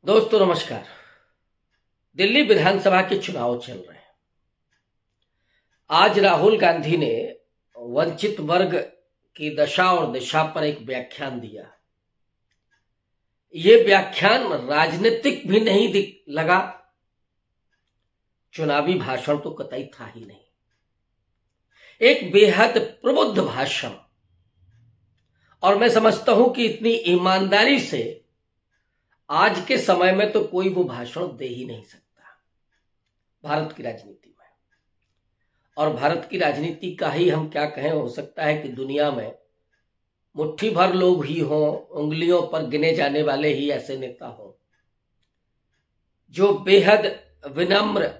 दोस्तों नमस्कार। दिल्ली विधानसभा के चुनाव चल रहे हैं। आज राहुल गांधी ने वंचित वर्ग की दशा और दिशा पर एक व्याख्यान दिया। ये व्याख्यान राजनीतिक भी नहीं लगा, चुनावी भाषण तो कतई था ही नहीं। एक बेहद प्रबुद्ध भाषण, और मैं समझता हूं कि इतनी ईमानदारी से आज के समय में तो कोई वो भाषण दे ही नहीं सकता भारत की राजनीति में। और भारत की राजनीति का ही हम क्या कहें, हो सकता है कि दुनिया में मुट्ठी भर लोग ही हों, उंगलियों पर गिने जाने वाले ही ऐसे नेता हों जो बेहद विनम्र,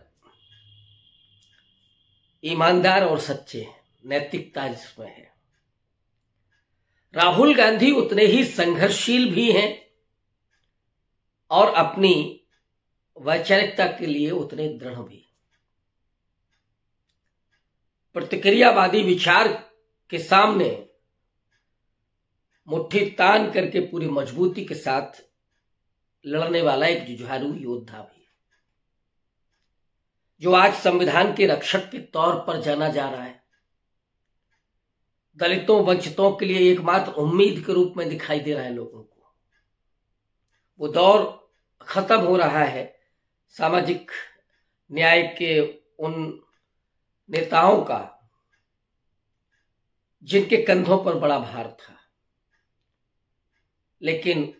ईमानदार और सच्चे हैं, नैतिकता जिसमें है। राहुल गांधी उतने ही संघर्षशील भी हैं और अपनी वैचारिकता के लिए उतने दृढ़ भी। प्रतिक्रियावादी विचार के सामने मुट्ठी तान करके पूरी मजबूती के साथ लड़ने वाला एक जुझारू योद्धा भी है, जो आज संविधान के रक्षक के तौर पर जाना जा रहा है। दलितों वंचितों के लिए एकमात्र उम्मीद के रूप में दिखाई दे रहा है लोगों को। वो दौर खत्म हो रहा है सामाजिक न्याय के उन नेताओं का जिनके कंधों पर बड़ा भार था, लेकिन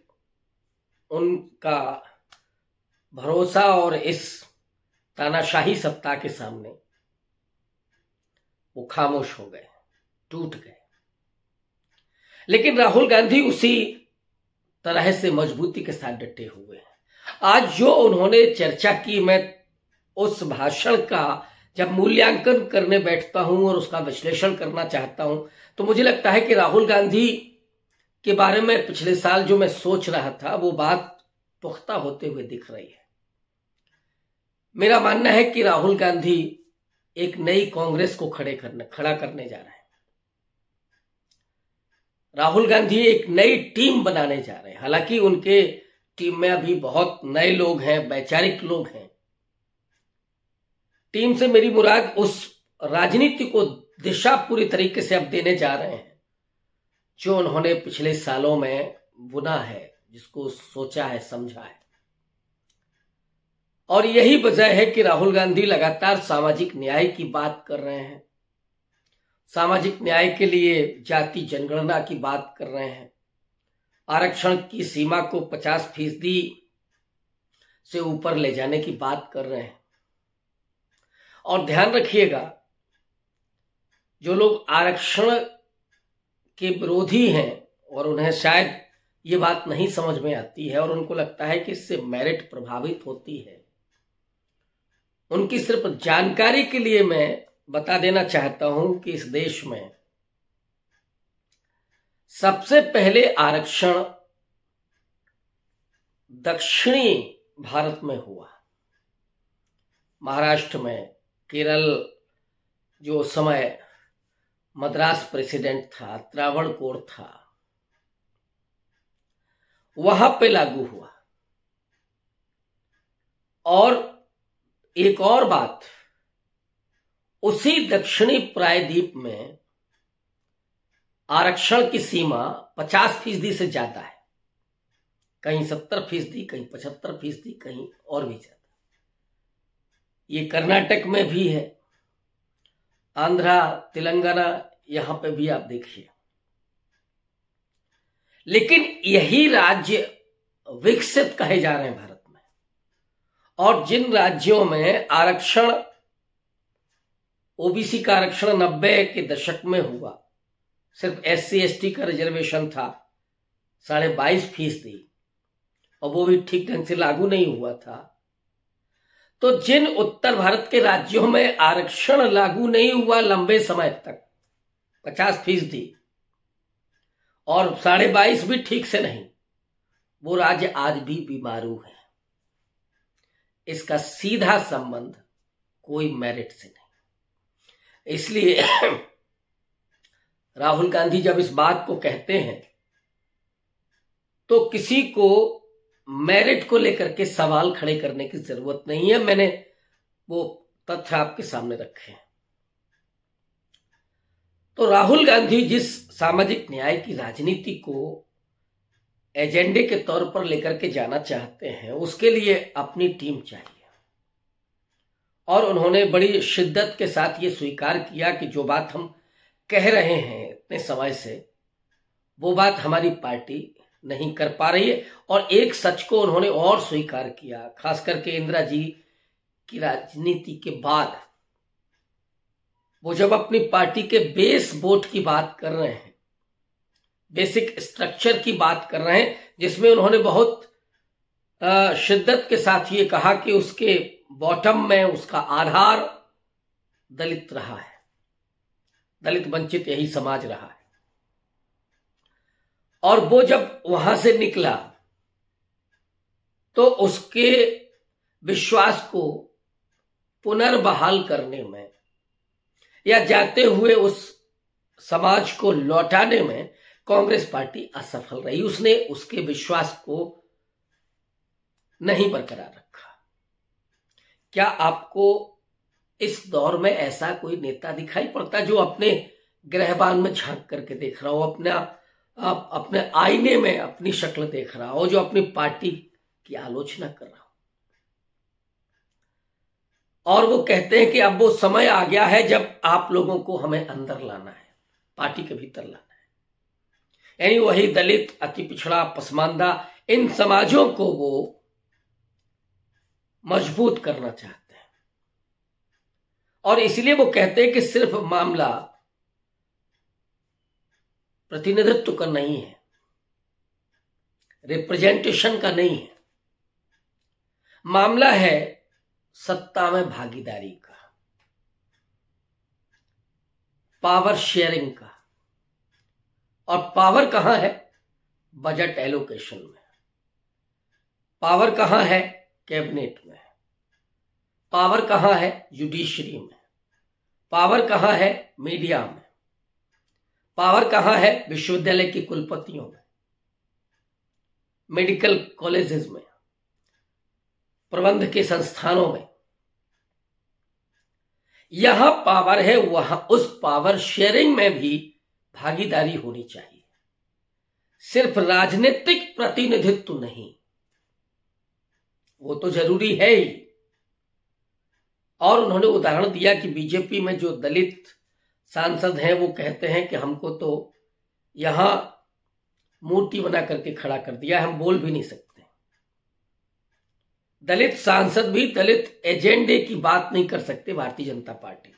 उनका भरोसा और इस तानाशाही सत्ता के सामने वो खामोश हो गए, टूट गए। लेकिन राहुल गांधी उसी तरह से मजबूती के साथ डटे हुए हैं। आज जो उन्होंने चर्चा की, मैं उस भाषण का जब मूल्यांकन करने बैठता हूं और उसका विश्लेषण करना चाहता हूं, तो मुझे लगता है कि राहुल गांधी के बारे में पिछले साल जो मैं सोच रहा था वो बात पुख्ता होते हुए दिख रही है। मेरा मानना है कि राहुल गांधी एक नई कांग्रेस को खड़ा करने जा रहे हैं। राहुल गांधी एक नई टीम बनाने जा रहे हैं। हालांकि उनके टीम में अभी बहुत नए लोग हैं, वैचारिक लोग हैं। टीम से मेरी मुराद उस राजनीति को दिशा पूरी तरीके से अब देने जा रहे हैं जो उन्होंने पिछले सालों में बुना है, जिसको सोचा है, समझा है। और यही वजह है कि राहुल गांधी लगातार सामाजिक न्याय की बात कर रहे हैं, सामाजिक न्याय के लिए जाति जनगणना की बात कर रहे हैं, आरक्षण की सीमा को 50% से ऊपर ले जाने की बात कर रहे हैं। और ध्यान रखिएगा, जो लोग आरक्षण के विरोधी हैं और उन्हें शायद ये बात नहीं समझ में आती है और उनको लगता है कि इससे मेरिट प्रभावित होती है, उनकी सिर्फ जानकारी के लिए मैं बता देना चाहता हूं कि इस देश में सबसे पहले आरक्षण दक्षिणी भारत में हुआ। महाराष्ट्र में, केरल जो समय मद्रास प्रेसिडेंट था, त्रावणकोर था, वहां पे लागू हुआ। और एक और बात, उसी दक्षिणी प्रायद्वीप में आरक्षण की सीमा 50% से ज्यादा है, कहीं 70%, कहीं 75%, कहीं और भी ज्यादा। ये कर्नाटक में भी है, आंध्रा, तेलंगाना, यहां पे भी आप देखिए। लेकिन यही राज्य विकसित कहे जा रहे हैं भारत में। और जिन राज्यों में आरक्षण, ओबीसी का आरक्षण 90 के दशक में हुआ, सिर्फ SC ST का रिजर्वेशन था 22.5%, और वो भी ठीक ढंग से लागू नहीं हुआ था। तो जिन उत्तर भारत के राज्यों में आरक्षण लागू नहीं हुआ लंबे समय तक, 50%, और 22.5% भी ठीक से नहीं, वो राज्य आज भी बीमारू है। इसका सीधा संबंध कोई मेरिट से नहीं। इसलिए राहुल गांधी जब इस बात को कहते हैं तो किसी को मेरिट को लेकर के सवाल खड़े करने की जरूरत नहीं है। मैंने वो तथ्य आपके सामने रखे हैं। तो राहुल गांधी जिस सामाजिक न्याय की राजनीति को एजेंडे के तौर पर लेकर के जाना चाहते हैं, उसके लिए अपनी टीम चाहिए। और उन्होंने बड़ी शिद्दत के साथ ये स्वीकार किया कि जो बात हम कह रहे हैं इतने समय से, वो बात हमारी पार्टी नहीं कर पा रही है। और एक सच को उन्होंने और स्वीकार किया, खास करके इंदिरा जी की राजनीति के बाद, वो जब अपनी पार्टी के बेस वोट की बात कर रहे हैं, बेसिक स्ट्रक्चर की बात कर रहे हैं, जिसमें उन्होंने बहुत शिद्दत के साथ ये कहा कि उसके बॉटम में उसका आधार दलित रहा है, दलित वंचित यही समाज रहा है। और वो जब वहां से निकला तो उसके विश्वास को पुनर्बहाल करने में या जाते हुए उस समाज को लौटाने में कांग्रेस पार्टी असफल रही। उसने उसके विश्वास को नहीं बरकरार रखा। क्या आपको इस दौर में ऐसा कोई नेता दिखाई पड़ता जो अपने गृहबान में झांक करके देख रहा हो, अपने आईने में अपनी शक्ल देख रहा हो, जो अपनी पार्टी की आलोचना कर रहा हो? और वो कहते हैं कि अब वो समय आ गया है जब आप लोगों को हमें अंदर लाना है, पार्टी के भीतर लाना है। यानी वही दलित, अति पिछड़ा, पसमानदा, इन समाजों को वो मजबूत करना चाहते हैं। और इसलिए वो कहते हैं कि सिर्फ मामला प्रतिनिधित्व का नहीं है, रिप्रेजेंटेशन का नहीं है, मामला है सत्ता में भागीदारी का, पावर शेयरिंग का। और पावर कहां है? बजट एलोकेशन में। पावर कहां है? कैबिनेट में। पावर कहां है? जुडिशरी में। पावर कहां है? मीडिया में। पावर कहां है? विश्वविद्यालय के कुलपतियों में, मेडिकल कॉलेजेस में, प्रबंध के संस्थानों में। यहां पावर है, वहां उस पावर शेयरिंग में भी भागीदारी होनी चाहिए, सिर्फ राजनीतिक प्रतिनिधित्व नहीं। वो तो जरूरी है ही। और उन्होंने उदाहरण दिया कि बीजेपी में जो दलित सांसद हैं वो कहते हैं कि हमको तो यहां मूर्ति बना करके खड़ा कर दिया, हम बोल भी नहीं सकते। दलित सांसद भी दलित एजेंडे की बात नहीं कर सकते भारतीय जनता पार्टी में।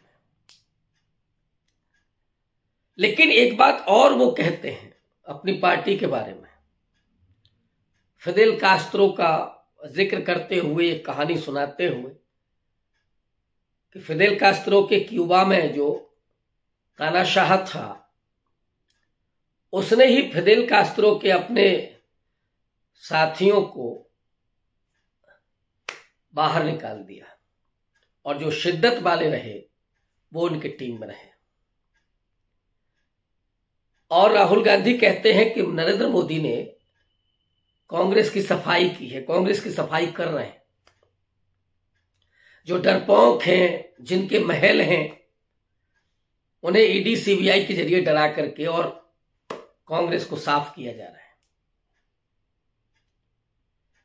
लेकिन एक बात और वो कहते हैं अपनी पार्टी के बारे में, फिदेल कास्त्रो का जिक्र करते हुए, एक कहानी सुनाते हुए कि फिदेल कास्त्रो के क्यूबा में जो तानाशाह था, उसने ही फिदेल कास्त्रो के अपने साथियों को बाहर निकाल दिया, और जो शिद्दत वाले रहे वो उनकी टीम में रहे। और राहुल गांधी कहते हैं कि नरेंद्र मोदी ने कांग्रेस की सफाई की है, कांग्रेस की सफाई कर रहे हैं। जो डरपोक हैं, जिनके महल हैं, उन्हें ईडी सीबीआई के जरिए डरा करके और कांग्रेस को साफ किया जा रहा है।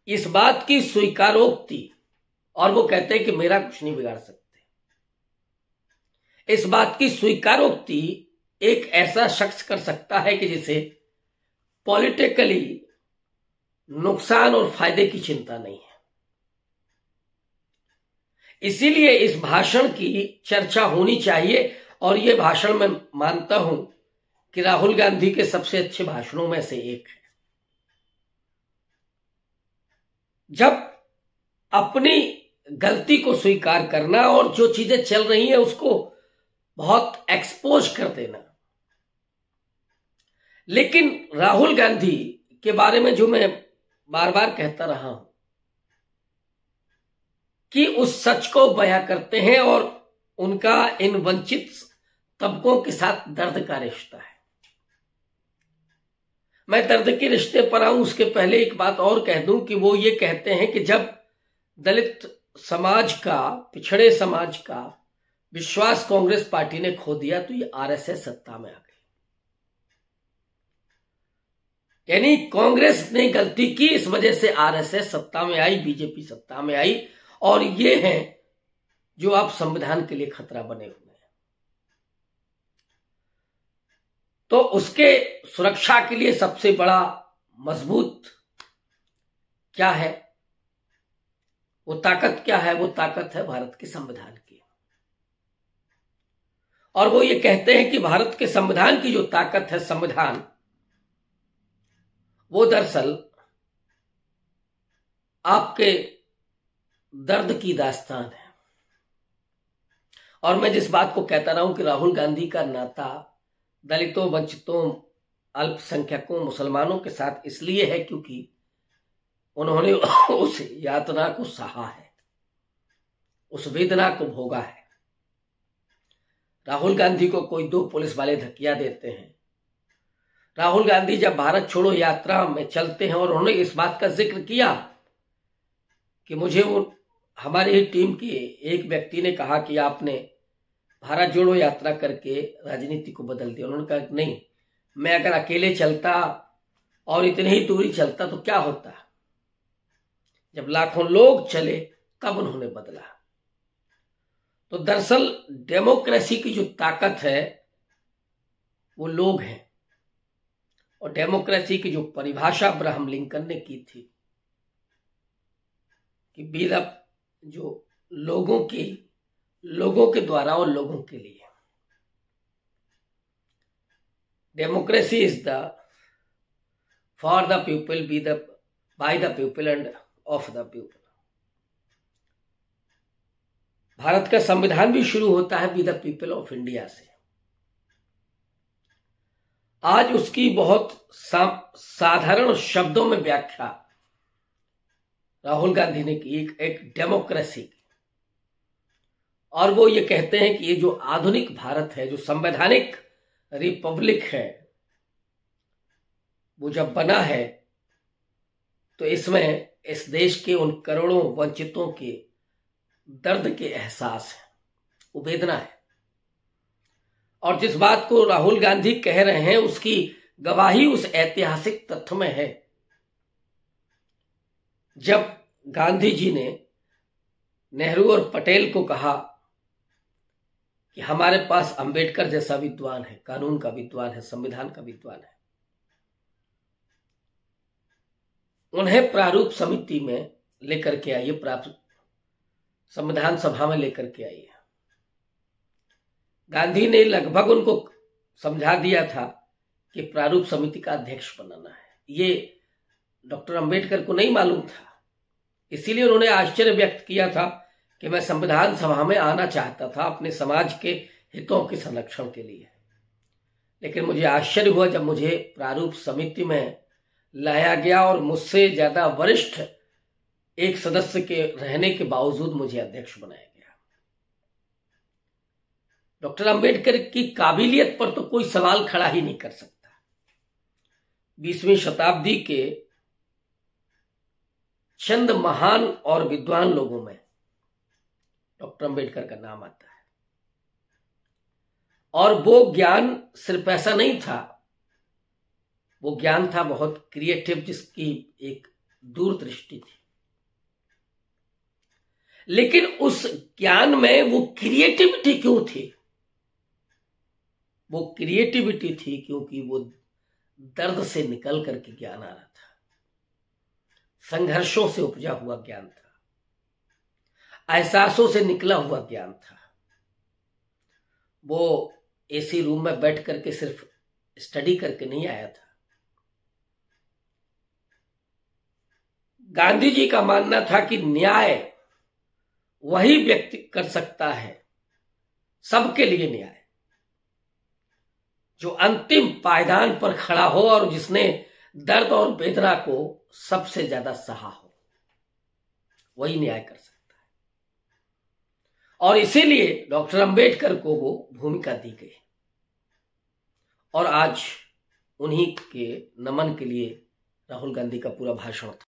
इस बात की स्वीकारोक्ति, और वो कहते हैं कि मेरा कुछ नहीं बिगाड़ सकते, इस बात की स्वीकारोक्ति एक ऐसा शख्स कर सकता है कि जिसे पॉलिटिकली नुकसान और फायदे की चिंता नहीं है। इसीलिए इस भाषण की चर्चा होनी चाहिए। और यह भाषण मैं मानता हूं कि राहुल गांधी के सबसे अच्छे भाषणों में से एक है। जब अपनी गलती को स्वीकार करना और जो चीजें चल रही हैं उसको बहुत एक्सपोज कर देना। लेकिन राहुल गांधी के बारे में जो मैं बार बार कहता रहा हूं कि उस सच को बयां करते हैं, और उनका इन वंचित तबकों के साथ दर्द का रिश्ता है। मैं दर्द के रिश्ते पर आऊं उसके पहले एक बात और कह दूं कि वो ये कहते हैं कि जब दलित समाज का, पिछड़े समाज का विश्वास कांग्रेस पार्टी ने खो दिया तो ये आरएसएस सत्ता में आ गई। यानी कांग्रेस ने गलती की, इस वजह से आरएसएस सत्ता में आई, बीजेपी सत्ता में आई, और ये हैं जो आप संविधान के लिए खतरा बने हुए हैं। तो उसके सुरक्षा के लिए सबसे बड़ा मजबूत क्या है, वो ताकत क्या है? वो ताकत है भारत के संविधान की। और वो ये कहते हैं कि भारत के संविधान की जो ताकत है, संविधान, वो दरअसल आपके दर्द की दास्तान है। और मैं जिस बात को कहता रहा हूं कि राहुल गांधी का नाता दलितों, वंचितों, अल्पसंख्यकों, मुसलमानों के साथ इसलिए है क्योंकि उन्होंने उस यातना को सहा है, उस वेदना को भोगा है। राहुल गांधी को कोई दो पुलिस वाले धकिया देते हैं। राहुल गांधी जब भारत छोड़ो यात्रा में चलते हैं और उन्होंने इस बात का जिक्र किया कि मुझे वो, हमारी ही टीम के एक व्यक्ति ने कहा कि आपने भारत जोड़ो यात्रा करके राजनीति को बदल दिया। उन्होंने कहा नहीं, मैं अगर अकेले चलता और इतनी ही दूरी चलता तो क्या होता। जब लाखों लोग चले तब उन्होंने बदला। तो दरअसल डेमोक्रेसी की जो ताकत है वो लोग हैं, और डेमोक्रेसी की जो परिभाषा अब्राहम लिंकन ने की थी कि बी द, जो लोगों के द्वारा और लोगों के लिए। Democracy is the for the people, be the, by the people end of the people. Bharat का संविधान भी शुरू होता है be the people of India से। आज उसकी बहुत साधारण शब्दों में व्याख्या राहुल गांधी ने की, एक डेमोक्रेसी की। और वो ये कहते हैं कि ये जो आधुनिक भारत है, जो संवैधानिक रिपब्लिक है, वो जब बना है तो इसमें इस देश के उन करोड़ों वंचितों के दर्द के एहसास है, वो वेदना है। और जिस बात को राहुल गांधी कह रहे हैं उसकी गवाही उस ऐतिहासिक तथ्य में है जब गांधी जी ने नेहरू और पटेल को कहा कि हमारे पास अंबेडकर जैसा विद्वान है, कानून का विद्वान है, संविधान का विद्वान है। उन्हें प्रारूप समिति में लेकर के आइए, संविधान सभा में लेकर के आइए। गांधी ने लगभग उनको समझा दिया था कि प्रारूप समिति का अध्यक्ष बनाना है। ये डॉक्टर अंबेडकर को नहीं मालूम था, इसीलिए उन्होंने आश्चर्य व्यक्त किया था कि मैं संविधान सभा में आना चाहता था अपने समाज के हितों के संरक्षण के लिए। लेकिन मुझे आश्चर्य हुआ जब मुझे प्रारूप समिति में लाया गया और मुझसे ज्यादा वरिष्ठ एक सदस्य के रहने के बावजूद मुझे अध्यक्ष बनाया गया। डॉक्टर अंबेडकर की काबिलियत पर तो कोई सवाल खड़ा ही नहीं कर सकता। 20वीं शताब्दी के चंद महान और विद्वान लोगों में डॉक्टर अंबेडकर का नाम आता है। और वो ज्ञान सिर्फ ऐसा नहीं था, वो ज्ञान था बहुत क्रिएटिव, जिसकी एक दूरदृष्टि थी। लेकिन उस ज्ञान में वो क्रिएटिविटी क्यों थी? वो क्रिएटिविटी थी क्योंकि वो दर्द से निकल करके ज्ञान आ रहा था, संघर्षों से उपजा हुआ ज्ञान था, एहसासों से निकला हुआ ज्ञान था। वो एसी रूम में बैठ करके सिर्फ स्टडी करके नहीं आया था। गांधी जी का मानना था कि न्याय वही व्यक्ति कर सकता है, सबके लिए न्याय, जो अंतिम पायदान पर खड़ा हो और जिसने दर्द और वेदना को सबसे ज्यादा सहा हो, वही न्याय कर सकता है। और इसीलिए डॉक्टर अंबेडकर को वो भूमिका दी गई। और आज उन्हीं के नमन के लिए राहुल गांधी का पूरा भाषण था।